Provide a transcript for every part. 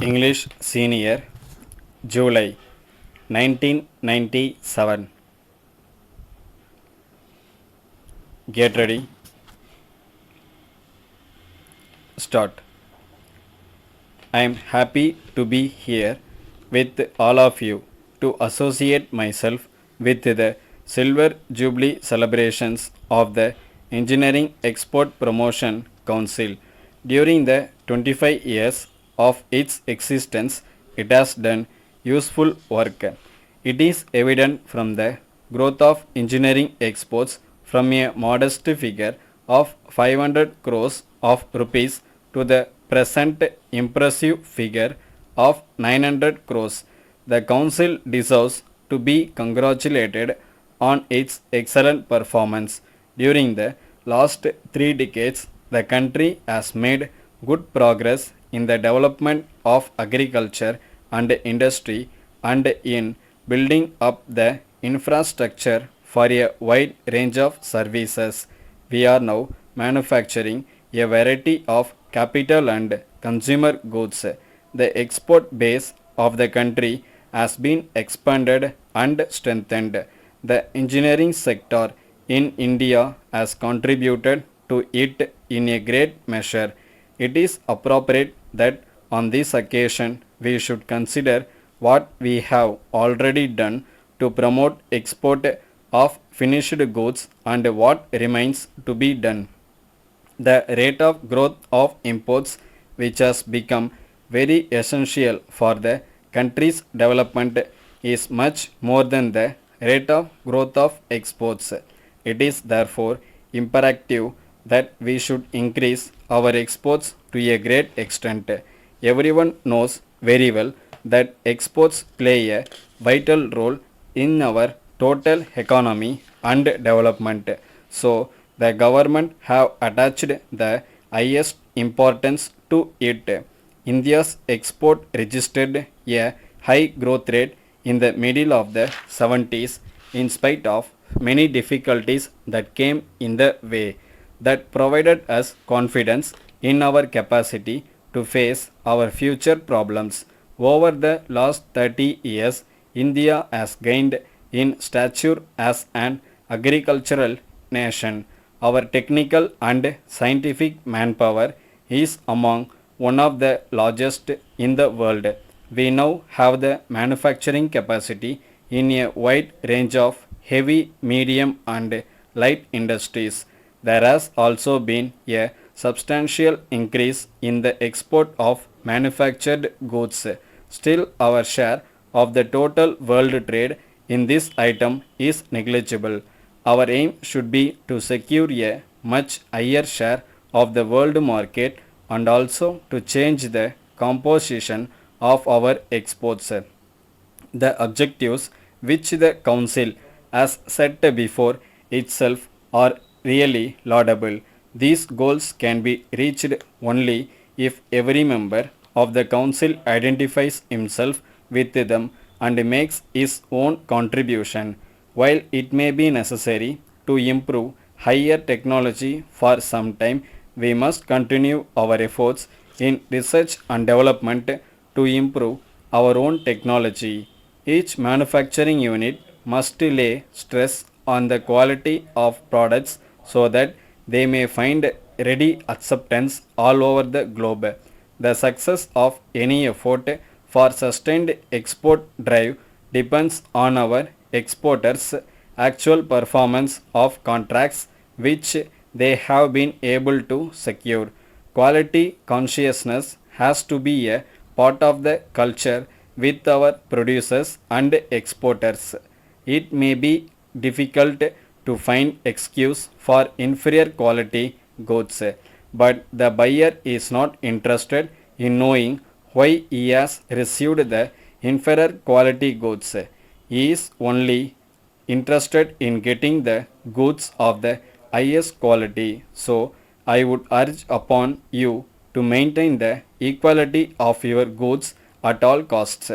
English Senior, July 1997. Get ready. Start. I am happy to be here with all of you to associate myself with the Silver Jubilee celebrations of the Engineering Export Promotion Council. During the 25 years of its existence, it has done useful work. It is evident from the growth of engineering exports from a modest figure of 500 crores of rupees to the present impressive figure of 900 crores. The Council deserves to be congratulated on its excellent performance. During the last 3 decades, the country has made good progress in the development of agriculture and industry and in building up the infrastructure for a wide range of services. We are now manufacturing a variety of capital and consumer goods. The export base of the country has been expanded and strengthened. The engineering sector in India has contributed to it in a great measure. It is appropriate that on this occasion we should consider what we have already done to promote export of finished goods and what remains to be done. The rate of growth of imports, which has become very essential for the country's development, is much more than the rate of growth of exports. It is therefore imperative that we should increase our exports to a great extent. Everyone knows very well that exports play a vital role in our total economy and development. So, the government have attached the highest importance to it. India's export registered a high growth rate in the middle of the 70s in spite of many difficulties that came in the way. That provided us confidence in our capacity to face our future problems. Over the last 30 years, India has gained in stature as an agricultural nation. Our technical and scientific manpower is among one of the largest in the world. We now have the manufacturing capacity in a wide range of heavy, medium, and light industries. There has also been a substantial increase in the export of manufactured goods. Still, our share of the total world trade in this item is negligible. Our aim should be to secure a much higher share of the world market and also to change the composition of our exports. The objectives which the Council has set before itself are really laudable. These goals can be reached only if every member of the Council identifies himself with them and makes his own contribution. While it may be necessary to improve higher technology for some time, we must continue our efforts in research and development to improve our own technology. Each manufacturing unit must lay stress on the quality of products so that they may find ready acceptance all over the globe. The success of any effort for sustained export drive depends on our exporters' actual performance of contracts which they have been able to secure. Quality consciousness has to be a part of the culture with our producers and exporters. It may be difficult to find excuse for inferior quality goods, but the buyer is not interested in knowing why he has received the inferior quality goods. He is only interested in getting the goods of the highest quality. So, I would urge upon you to maintain the equality of your goods at all costs.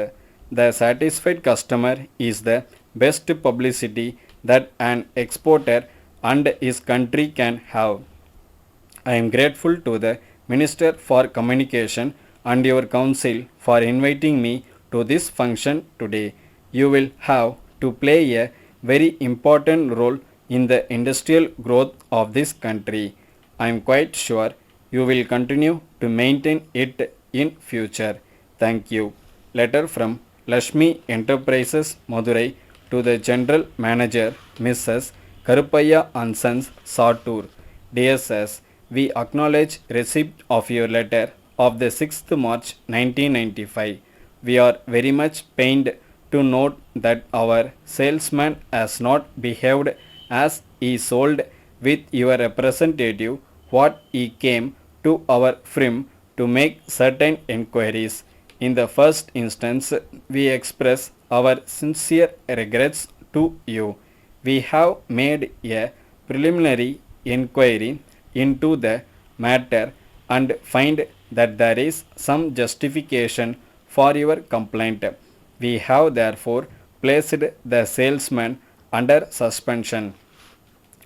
The satisfied customer is the best publicity that an exporter and his country can have. I am grateful to the Minister for Communication and your council for inviting me to this function today. You will have to play a very important role in the industrial growth of this country. I am quite sure you will continue to maintain it in future. Thank you. Letter from Lakshmi Enterprises Madurai to the General Manager Mrs. Karupaya and Sons Satur. Dear Sirs, we acknowledge receipt of your letter of the 6th March 1995. We are very much pained to note that our salesman has not behaved as he sold with your representative what he came to our firm to make certain inquiries. In the first instance, we express our sincere regrets to you. We have made a preliminary inquiry into the matter and find that there is some justification for your complaint. We have therefore placed the salesman under suspension.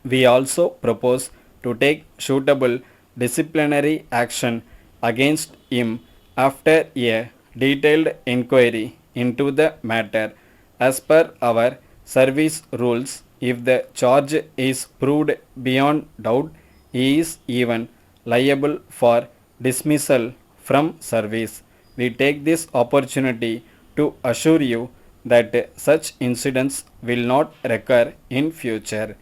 We also propose to take suitable disciplinary action against him after a detailed inquiry into the matter. As per our service rules, if the charge is proved beyond doubt, he is even liable for dismissal from service. We take this opportunity to assure you that such incidents will not recur in future.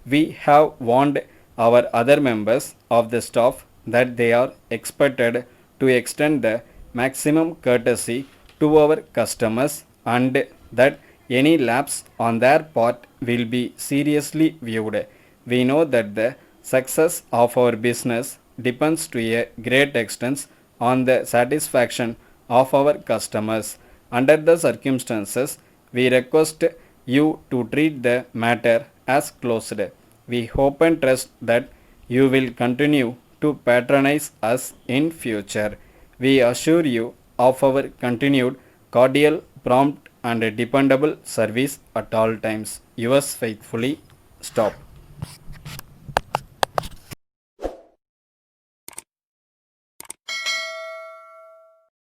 We have warned our other members of the staff that they are expected to extend the maximum courtesy to our customers and that any lapse on their part will be seriously viewed. We know that the success of our business depends to a great extent on the satisfaction of our customers. Under the circumstances, we request you to treat the matter as closed. We hope and trust that you will continue to patronize us in future. We assure you of our continued cordial, prompt and dependable service at all times. Yours faithfully, Stop.